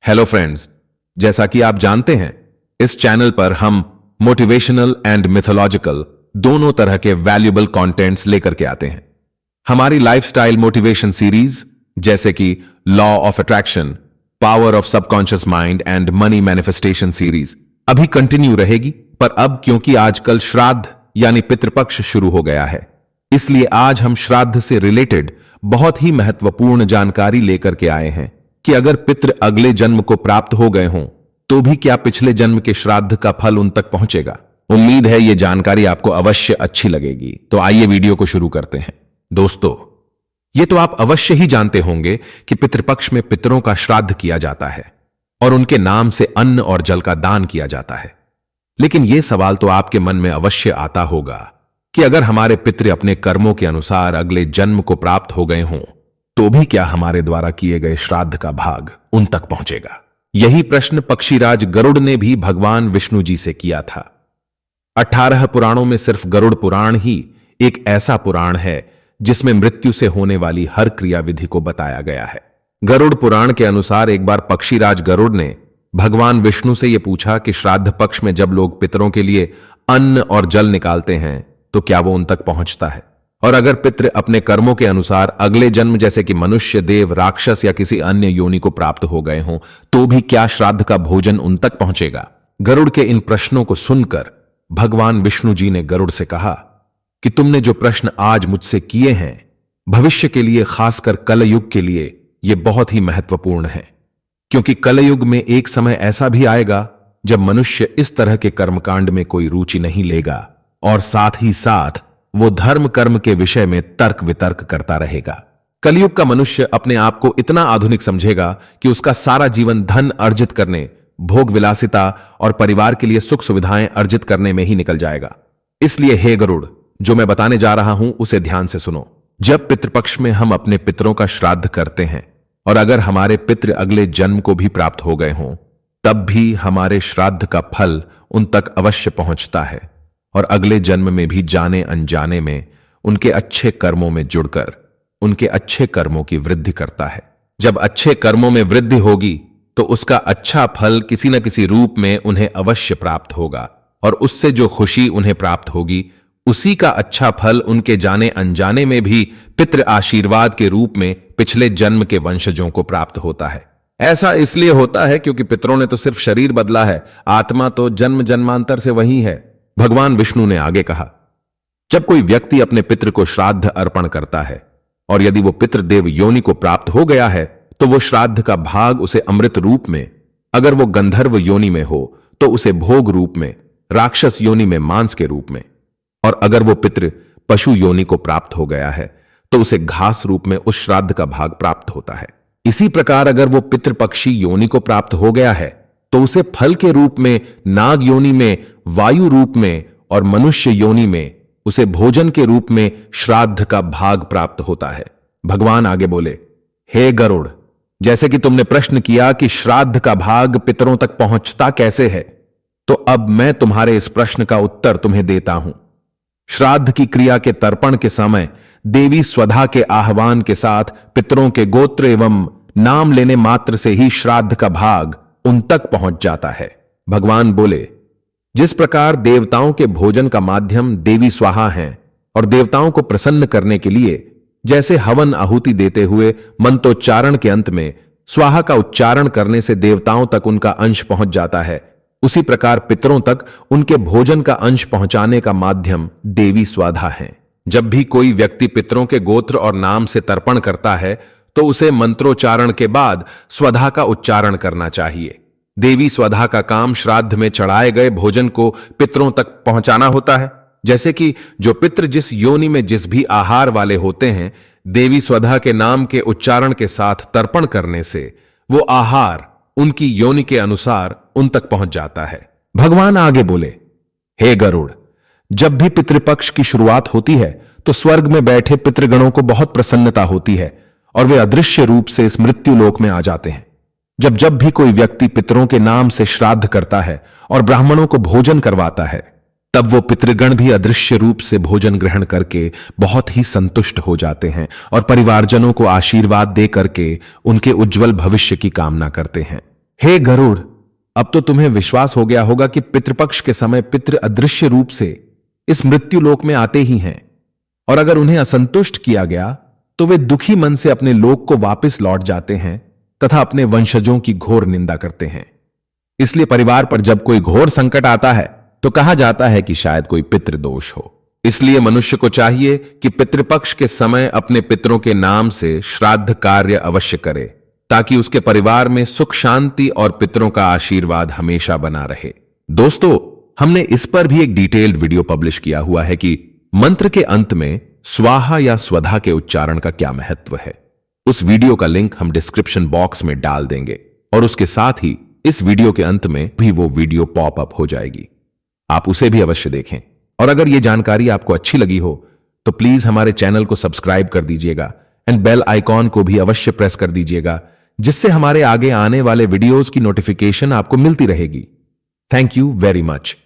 Hello friends, जैसा कि आप जानते हैं इस चैनल पर हम मोटिवेशनल एंड मिथोलॉजिकल दोनों तरह के वैल्यूएबल कंटेंट्स लेकर के आते हैं। हमारी लाइफस्टाइल मोटिवेशन सीरीज जैसे कि law of attraction, power of subconscious mind and money manifestation series अभी कंटिन्यू रहेगी, पर अब क्योंकि आजकल श्राद्ध यानी पितृपक्ष शुरू हो गया है, इसलिए आज हम श्राद्ध से रिलेटेड बहुत ही महत्वपूर्ण जानकारी लेकर के आए हैं कि अगर पितृ अगले जन्म को प्राप्त हो गए हों तो भी क्या पिछले जन्म के श्राद्ध का फल उन तक पहुंचेगा। उम्मीद है यह जानकारी आपको अवश्य अच्छी लगेगी। तो आइए वीडियो को शुरू करते हैं। दोस्तों, ये तो आप अवश्य ही जानते होंगे कि पितृपक्ष में पितरों का श्राद्ध किया जाता है और उनके नाम से अन्न और जल का दान किया जाता है। लेकिन यह सवाल तो आपके मन में अवश्य आता होगा कि अगर हमारे पितृ अपने कर्मों के अनुसार अगले जन्म को प्राप्त हो गए हों तो भी क्या हमारे द्वारा किए गए श्राद्ध का भाग उन तक पहुंचेगा। यही प्रश्न पक्षीराज गरुड़ ने भी भगवान विष्णु जी से किया था। 18 पुराणों में सिर्फ गरुड़ पुराण ही एक ऐसा पुराण है जिसमें मृत्यु से होने वाली हर क्रिया विधि को बताया गया है। गरुड़ पुराण के अनुसार एक बार पक्षीराज गरुड़ ने भगवान विष्णु से यह पूछा कि श्राद्ध पक्ष में जब लोग पितरों के लिए अन्न और जल निकालते हैं तो क्या वो उन तक पहुंचता है, और अगर पितृ अपने कर्मों के अनुसार अगले जन्म जैसे कि मनुष्य, देव, राक्षस या किसी अन्य योनि को प्राप्त हो गए हों तो भी क्या श्राद्ध का भोजन उन तक पहुंचेगा। गरुड़ के इन प्रश्नों को सुनकर भगवान विष्णु जी ने गरुड़ से कहा कि तुमने जो प्रश्न आज मुझसे किए हैं भविष्य के लिए, खासकर कलयुग के लिए ये बहुत ही महत्वपूर्ण है, क्योंकि कलयुग में एक समय ऐसा भी आएगा जब मनुष्य इस तरह के कर्मकांड में कोई रुचि नहीं लेगा और साथ ही साथ वो धर्म कर्म के विषय में तर्क वितर्क करता रहेगा। कलयुग का मनुष्य अपने आप को इतना आधुनिक समझेगा कि उसका सारा जीवन धन अर्जित करने, भोग विलासिता और परिवार के लिए सुख सुविधाएं अर्जित करने में ही निकल जाएगा। इसलिए हे गरुड़, जो मैं बताने जा रहा हूं उसे ध्यान से सुनो। जब पितृपक्ष में हम अपने पितरों का श्राद्ध करते हैं और अगर हमारे पितृ अगले जन्म को भी प्राप्त हो गए हों तब भी हमारे श्राद्ध का फल उन तक अवश्य पहुंचता है और अगले जन्म में भी जाने अनजाने में उनके अच्छे कर्मों में जुड़कर उनके अच्छे कर्मों की वृद्धि करता है। जब अच्छे कर्मों में वृद्धि होगी तो उसका अच्छा फल किसी न किसी रूप में उन्हें अवश्य प्राप्त होगा और उससे जो खुशी उन्हें प्राप्त होगी उसी का अच्छा फल उनके जाने अनजाने में भी पितृ आशीर्वाद के रूप में पिछले जन्म के वंशजों को प्राप्त होता है। ऐसा इसलिए होता है क्योंकि पितरों ने तो सिर्फ शरीर बदला है, आत्मा तो जन्म जन्मांतर से वही है। भगवान विष्णु ने आगे कहा, जब कोई व्यक्ति अपने पितृ को श्राद्ध अर्पण करता है और यदि वो पितृदेव योनि को प्राप्त हो गया है तो वो श्राद्ध का भाग उसे अमृत रूप में, अगर वो गंधर्व योनि में हो तो उसे भोग रूप में, राक्षस योनि में मांस के रूप में, और अगर वो पितृ पशु योनि को प्राप्त हो गया है तो उसे घास रूप में उस श्राद्ध का भाग प्राप्त होता है। इसी प्रकार अगर वो पितृपक्षी योनि को प्राप्त हो गया है तो उसे फल के रूप में नाग योनि में, वायु रूप में और मनुष्य योनि में उसे भोजन के रूप में श्राद्ध का भाग प्राप्त होता है। भगवान आगे बोले, हे गरुड़, जैसे कि तुमने प्रश्न किया कि श्राद्ध का भाग पितरों तक पहुंचता कैसे है, तो अब मैं तुम्हारे इस प्रश्न का उत्तर तुम्हें देता हूं। श्राद्ध की क्रिया के तर्पण के समय देवी स्वधा के आह्वान के साथ पितरों के गोत्र एवं नाम लेने मात्र से ही श्राद्ध का भाग उन तक पहुंच जाता है। भगवान बोले, जिस प्रकार देवताओं के भोजन का माध्यम देवी स्वाहा हैं और देवताओं को प्रसन्न करने के लिए जैसे हवन आहुति देते हुए मंत्रोच्चारण के अंत में स्वाहा का उच्चारण करने से देवताओं तक उनका अंश पहुंच जाता है, उसी प्रकार पितरों तक उनके भोजन का अंश पहुंचाने का माध्यम देवी स्वाधा है। जब भी कोई व्यक्ति पितरों के गोत्र और नाम से तर्पण करता है तो उसे मंत्रोच्चारण के बाद स्वधा का उच्चारण करना चाहिए। देवी स्वधा का काम श्राद्ध में चढ़ाए गए भोजन को पितरों तक पहुंचाना होता है। जैसे कि जो पितृ जिस योनि में जिस भी आहार वाले होते हैं, देवी स्वधा के नाम के उच्चारण के साथ तर्पण करने से वो आहार उनकी योनि के अनुसार उन तक पहुंच जाता है। भगवान आगे बोले, हे गरुड़, जब भी पितृपक्ष की शुरुआत होती है तो स्वर्ग में बैठे पितृगणों को बहुत प्रसन्नता होती है और वे अदृश्य रूप से इस मृत्यु लोक में आ जाते हैं। जब जब भी कोई व्यक्ति पितरों के नाम से श्राद्ध करता है और ब्राह्मणों को भोजन करवाता है तब वो पितृगण भी अदृश्य रूप से भोजन ग्रहण करके बहुत ही संतुष्ट हो जाते हैं और परिवारजनों को आशीर्वाद दे करके उनके उज्जवल भविष्य की कामना करते हैं। हे गरुड़, अब तो तुम्हें विश्वास हो गया होगा कि पितृपक्ष के समय पितृ अदृश्य रूप से इस मृत्यु लोक में आते ही हैं, और अगर उन्हें असंतुष्ट किया गया तो वे दुखी मन से अपने लोक को वापस लौट जाते हैं तथा अपने वंशजों की घोर निंदा करते हैं। इसलिए परिवार पर जब कोई घोर संकट आता है तो कहा जाता है कि शायद कोई पितृदोष हो। इसलिए मनुष्य को चाहिए कि पितृपक्ष के समय अपने पितरों के नाम से श्राद्ध कार्य अवश्य करे, ताकि उसके परिवार में सुख शांति और पितरों का आशीर्वाद हमेशा बना रहे। दोस्तों, हमने इस पर भी एक डिटेल्ड वीडियो पब्लिश किया हुआ है कि मंत्र के अंत में स्वाहा या स्वधा के उच्चारण का क्या महत्व है। उस वीडियो का लिंक हम डिस्क्रिप्शन बॉक्स में डाल देंगे और उसके साथ ही इस वीडियो के अंत में भी वो वीडियो पॉप अप हो जाएगी, आप उसे भी अवश्य देखें। और अगर ये जानकारी आपको अच्छी लगी हो तो प्लीज हमारे चैनल को सब्सक्राइब कर दीजिएगा एंड बेल आइकॉन को भी अवश्य प्रेस कर दीजिएगा, जिससे हमारे आगे आने वाले वीडियोस की नोटिफिकेशन आपको मिलती रहेगी। Thank you very much.